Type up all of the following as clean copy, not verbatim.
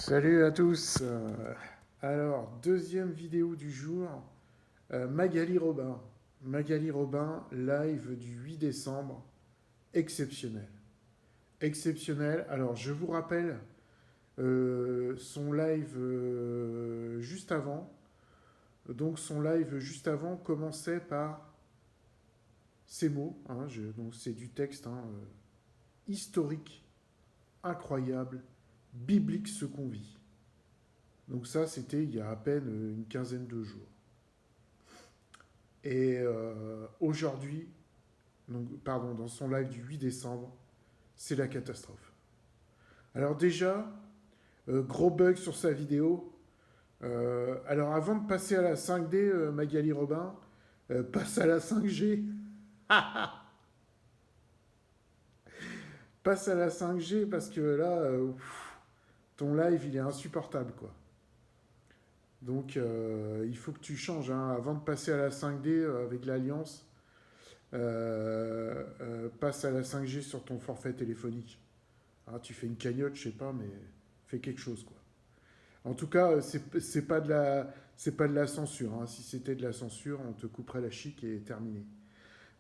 Salut à tous. Alors, deuxième vidéo du jour, Magali Robin. Magali Robin, live du 8 décembre, exceptionnel. Exceptionnel. Alors, je vous rappelle son live juste avant. Donc, son live juste avant commençait par ces mots. Donc, c'est du texte historique, incroyable, biblique ce qu'on vit. Donc ça, c'était il y a à peine une quinzaine de jours. Et aujourd'hui, dans son live du 8 décembre, c'est la catastrophe. Alors déjà, gros bug sur sa vidéo. Alors avant de passer à la 5D, Magali Robin, passe à la 5G. Passe à la 5G parce que là, ton live, il est insupportable, quoi. Donc il faut que tu changes, hein. Avant de passer à la 5D avec l'Alliance, passe à la 5G sur ton forfait téléphonique. Ah, tu fais une cagnotte, je sais pas, mais fais quelque chose, quoi. En tout cas, c'est pas de la censure, hein. Si c'était de la censure, on te couperait la chic et terminé.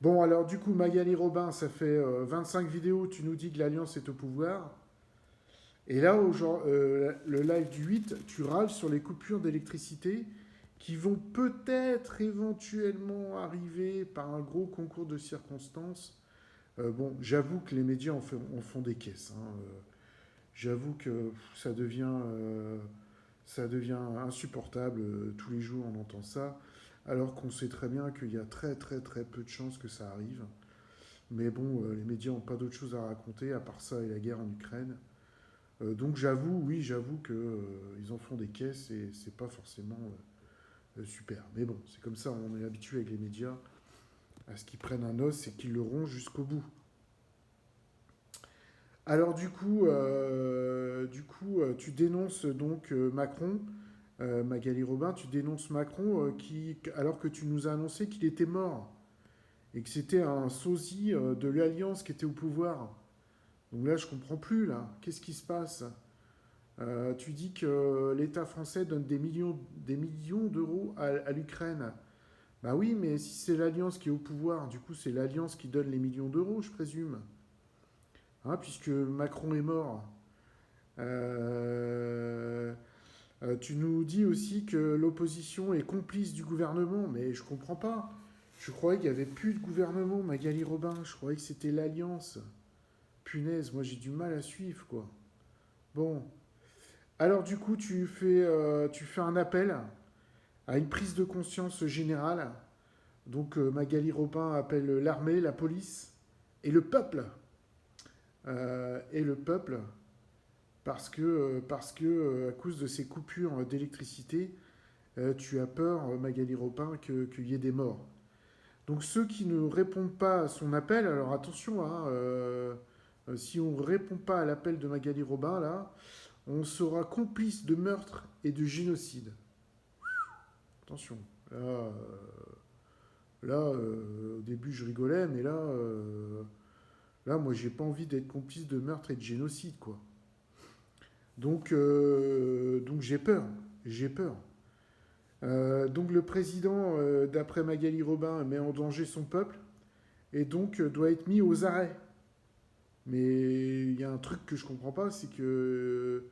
Bon, alors du coup, Magali Robin, ça fait 25 vidéos, tu nous dis que l'Alliance est au pouvoir. Et là, le live du 8, tu râles sur les coupures d'électricité qui vont peut-être éventuellement arriver par un gros concours de circonstances. Bon, j'avoue que les médias en font des caisses, hein. J'avoue que ça devient insupportable. Tous les jours, on entend ça, alors qu'on sait très bien qu'il y a très très très peu de chances que ça arrive. Mais bon, les médias n'ont pas d'autre chose à raconter à part ça et la guerre en Ukraine. Donc j'avoue, oui, j'avoue qu'ils en font des caisses et c'est pas forcément super. Mais bon, c'est comme ça, on est habitué avec les médias à ce qu'ils prennent un os et qu'ils le rongent jusqu'au bout. Alors tu dénonces donc Macron, Magali Robin, tu dénonces Macron alors que tu nous as annoncé qu'il était mort et que c'était un sosie de l'Alliance qui était au pouvoir. Donc là, je comprends plus, là. Qu'est-ce qui se passe? Tu dis que l'État français donne des millions d'euros à l'Ukraine. Bah oui, mais si c'est l'Alliance qui est au pouvoir, du coup, c'est l'Alliance qui donne les millions d'euros, je présume. Hein, puisque Macron est mort. Euh, Tu nous dis aussi que l'opposition est complice du gouvernement, mais je comprends pas. Je croyais qu'il n'y avait plus de gouvernement, Magali Robin. Je croyais que c'était l'Alliance. Punaise, moi j'ai du mal à suivre, quoi. Bon. Alors du coup, tu fais un appel à une prise de conscience générale. Donc Magali Robin appelle l'armée, la police et le peuple. Et le peuple, parce que à cause de ces coupures d'électricité, tu as peur, Magali Robin, qu'il y ait des morts. Donc ceux qui ne répondent pas à son appel, alors attention, hein, si on ne répond pas à l'appel de Magali Robin, là, on sera complice de meurtre et de génocide. Attention. Au début, je rigolais, mais là, moi, j'ai pas envie d'être complice de meurtre et de génocide, quoi. Donc j'ai peur. J'ai peur. Donc le président, d'après Magali Robin, met en danger son peuple et donc doit être mis aux arrêts. Mais il y a un truc que je comprends pas, c'est que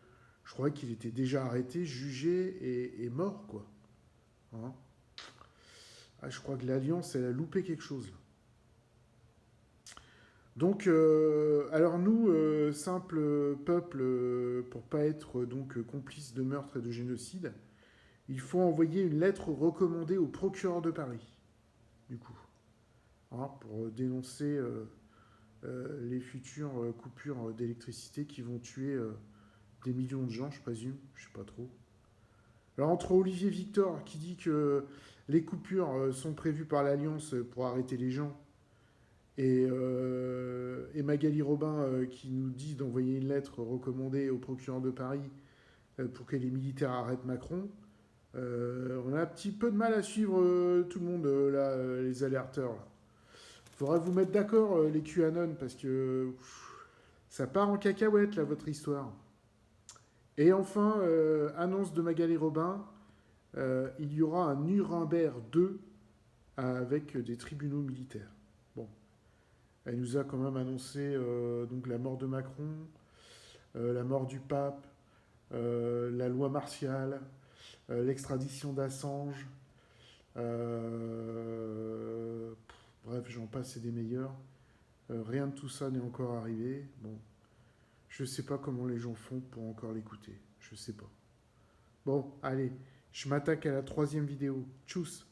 je croyais qu'il était déjà arrêté, jugé et mort, quoi. Hein. Ah, je crois que l'Alliance, elle a loupé quelque chose, là. Donc, alors nous, simple peuple, pour pas être donc complice de meurtre et de génocide, il faut envoyer une lettre recommandée au procureur de Paris, du coup, hein, pour dénoncer les futures coupures d'électricité qui vont tuer des millions de gens, je présume, je sais pas trop. Alors entre Olivier Victor qui dit que les coupures sont prévues par l'Alliance pour arrêter les gens et Magali Robin qui nous dit d'envoyer une lettre recommandée au procureur de Paris pour que les militaires arrêtent Macron, on a un petit peu de mal à suivre tout le monde, là, les alerteurs. Là. Faudra vous mettre d'accord, les QAnon, parce que ça part en cacahuète, là, votre histoire. Et enfin, annonce de Magali Robin, il y aura un Nuremberg 2 avec des tribunaux militaires. Bon, elle nous a quand même annoncé donc la mort de Macron, la mort du pape, la loi martiale, l'extradition d'Assange. Bref, j'en passe et des meilleurs. Rien de tout ça n'est encore arrivé. Bon, je sais pas comment les gens font pour encore l'écouter. Je sais pas. Bon, allez, je m'attaque à la troisième vidéo. Tchuss.